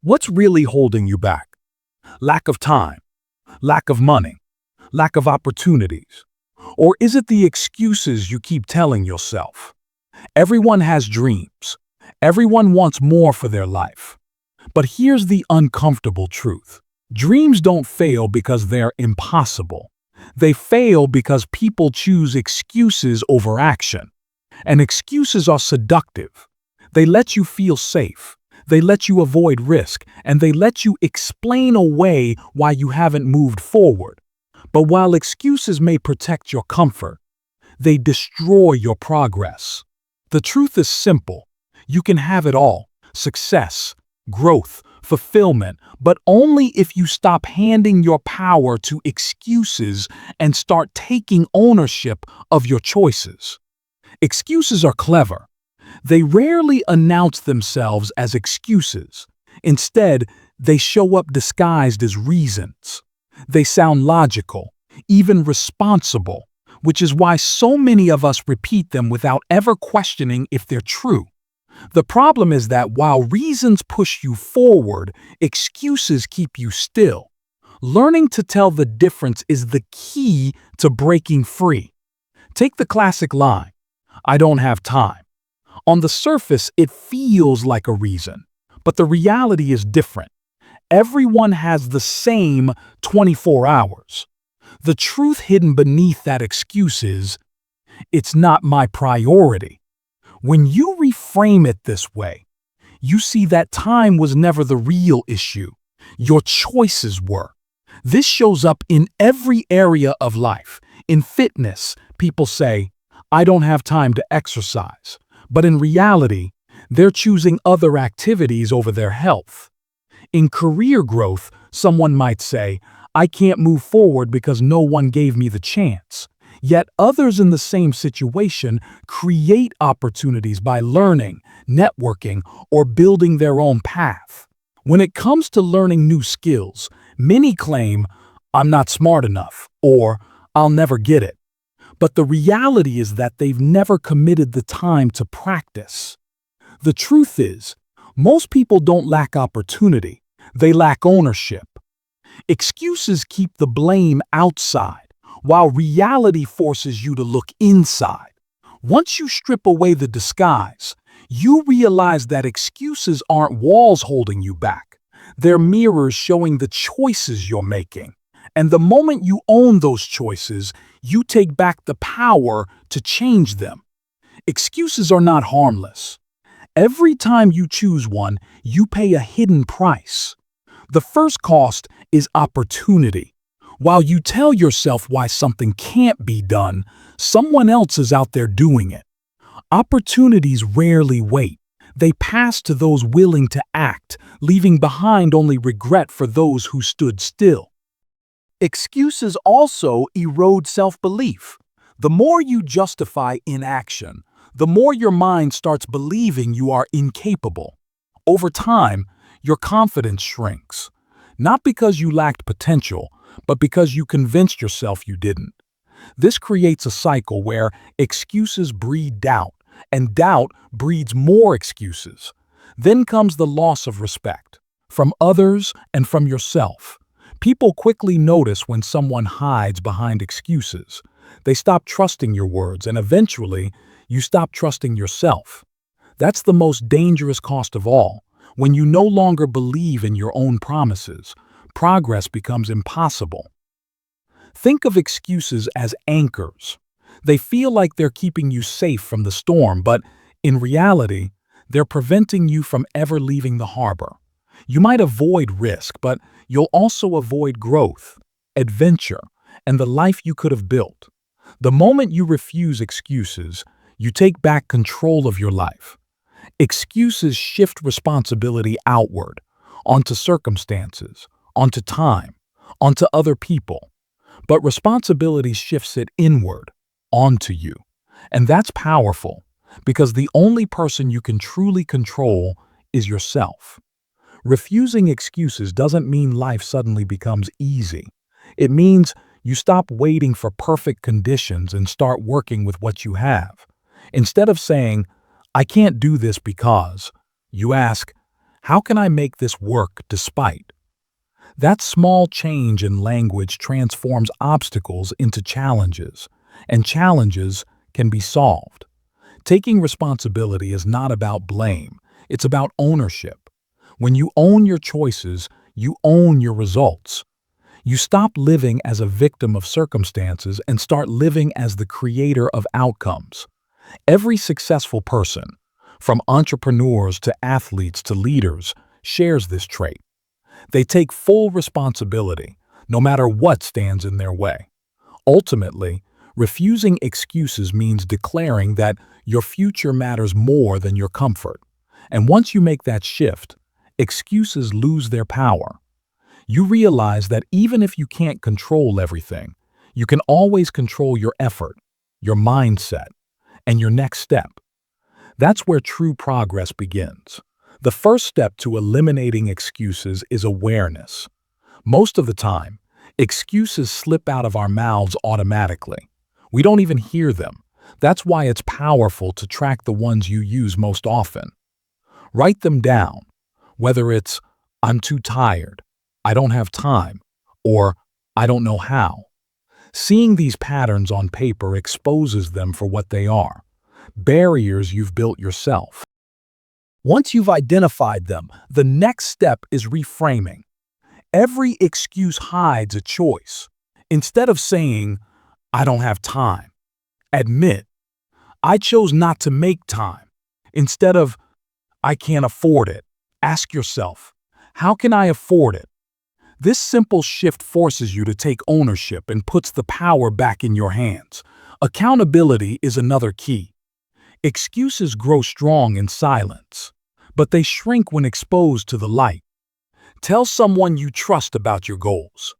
What's really holding you back? Lack of time, lack of money, lack of opportunities? Or is it the excuses you keep telling yourself? Everyone has dreams. Everyone wants more for their life. But here's the uncomfortable truth. Dreams don't fail because they're impossible. They fail because people choose excuses over action. And excuses are seductive. They let you feel safe. They let you avoid risk, and they let you explain away why you haven't moved forward. But while excuses may protect your comfort, they destroy your progress. The truth is simple. You can have it all: success, growth, fulfillment, but only if you stop handing your power to excuses and start taking ownership of your choices. Excuses are clever. They rarely announce themselves as excuses. Instead, they show up disguised as reasons. They sound logical, even responsible, which is why so many of us repeat them without ever questioning if they're true. The problem is that while reasons push you forward, excuses keep you still. Learning to tell the difference is the key to breaking free. Take the classic line, "I don't have time." On the surface, it feels like a reason, but the reality is different. Everyone has the same 24 hours. The truth hidden beneath that excuse is, "It's not my priority." When you reframe it this way, you see that time was never the real issue. Your choices were. This shows up in every area of life. In fitness, people say, "I don't have time to exercise." But in reality, they're choosing other activities over their health. In career growth, someone might say, "I can't move forward because no one gave me the chance." Yet others in the same situation create opportunities by learning, networking, or building their own path. When it comes to learning new skills, many claim, "I'm not smart enough," or "I'll never get it." But the reality is that they've never committed the time to practice. The truth is, most people don't lack opportunity, they lack ownership. Excuses keep the blame outside, while reality forces you to look inside. Once you strip away the disguise, you realize that excuses aren't walls holding you back. They're mirrors showing the choices you're making. And the moment you own those choices, you take back the power to change them. Excuses are not harmless. Every time you choose one, you pay a hidden price. The first cost is opportunity. While you tell yourself why something can't be done, someone else is out there doing it. Opportunities rarely wait. They pass to those willing to act, leaving behind only regret for those who stood still. Excuses also erode self-belief. The more you justify inaction, the more your mind starts believing you are incapable. Over time, your confidence shrinks. Not because you lacked potential, but because you convinced yourself you didn't. This creates a cycle where excuses breed doubt, and doubt breeds more excuses. Then comes the loss of respect, from others and from yourself. People quickly notice when someone hides behind excuses. They stop trusting your words, and eventually, you stop trusting yourself. That's the most dangerous cost of all. When you no longer believe in your own promises, progress becomes impossible. Think of excuses as anchors. They feel like they're keeping you safe from the storm, but in reality, they're preventing you from ever leaving the harbor. You might avoid risk, but you'll also avoid growth, adventure, and the life you could have built. The moment you refuse excuses, you take back control of your life. Excuses shift responsibility outward, onto circumstances, onto time, onto other people. But responsibility shifts it inward, onto you. And that's powerful, because the only person you can truly control is yourself. Refusing excuses doesn't mean life suddenly becomes easy. It means you stop waiting for perfect conditions and start working with what you have. Instead of saying, "I can't do this because," you ask, How can I make this work despite? That small change in language transforms obstacles into challenges, and challenges can be solved. Taking responsibility is not about blame, it's about ownership. When you own your choices, you own your results. You stop living as a victim of circumstances and start living as the creator of outcomes. Every successful person, from entrepreneurs to athletes to leaders, shares this trait. They take full responsibility, no matter what stands in their way. Ultimately, refusing excuses means declaring that your future matters more than your comfort. And once you make that shift, excuses lose their power. You realize that even if you can't control everything, you can always control your effort, your mindset, and your next step. That's where true progress begins. The first step to eliminating excuses is awareness. Most of the time, excuses slip out of our mouths automatically. We don't even hear them. That's why it's powerful to track the ones you use most often. Write them down, whether it's, "I'm too tired," "I don't have time," or "I don't know how." Seeing these patterns on paper exposes them for what they are: barriers you've built yourself. Once you've identified them, the next step is reframing. Every excuse hides a choice. Instead of saying, "I don't have time," admit, "I chose not to make time." Instead of, "I can't afford it," ask yourself, "How can I afford it?" This simple shift forces you to take ownership and puts the power back in your hands. Accountability is another key. Excuses grow strong in silence, but they shrink when exposed to the light. Tell someone you trust about your goals.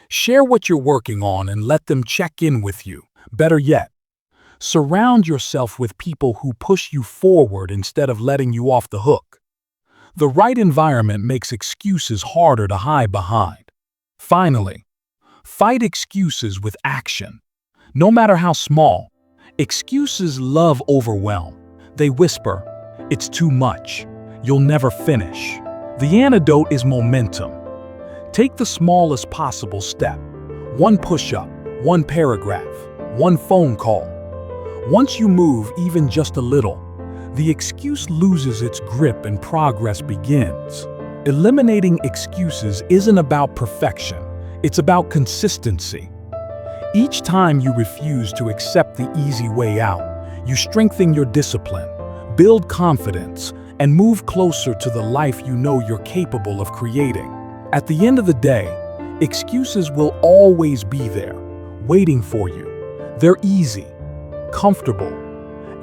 Share what you're working on and let them check in with you. Better yet, surround yourself with people who push you forward instead of letting you off the hook. The right environment makes excuses harder to hide behind. Finally, fight excuses with action. No matter how small, excuses love overwhelm. They whisper, "It's too much. You'll never finish." The antidote is momentum. Take the smallest possible step. One push-up, one paragraph, one phone call. Once you move even just a little, the excuse loses its grip and progress begins. Eliminating excuses isn't about perfection, it's about consistency. Each time you refuse to accept the easy way out, you strengthen your discipline, build confidence, and move closer to the life you know you're capable of creating. At the end of the day, excuses will always be there, waiting for you. They're easy, comfortable,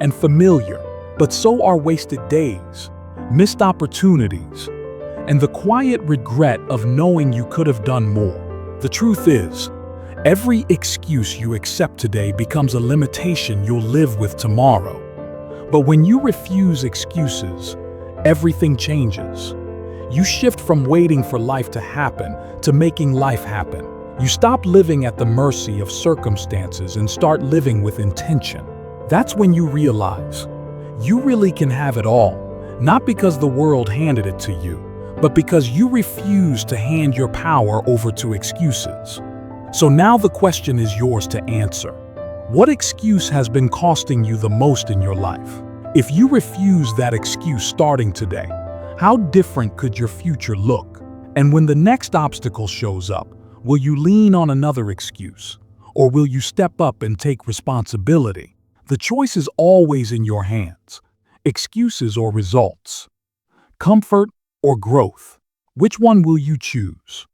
and familiar, but so are wasted days, missed opportunities, and the quiet regret of knowing you could have done more. The truth is, every excuse you accept today becomes a limitation you'll live with tomorrow. But when you refuse excuses, everything changes. You shift from waiting for life to happen to making life happen. You stop living at the mercy of circumstances and start living with intention. That's when you realize you really can have it all, not because the world handed it to you, but because you refuse to hand your power over to excuses. So now the question is yours to answer. What excuse has been costing you the most in your life? If you refuse that excuse starting today, how different could your future look? And when the next obstacle shows up, will you lean on another excuse? Or will you step up and take responsibility? The choice is always in your hands. Excuses or results? Comfort or growth? Which one will you choose?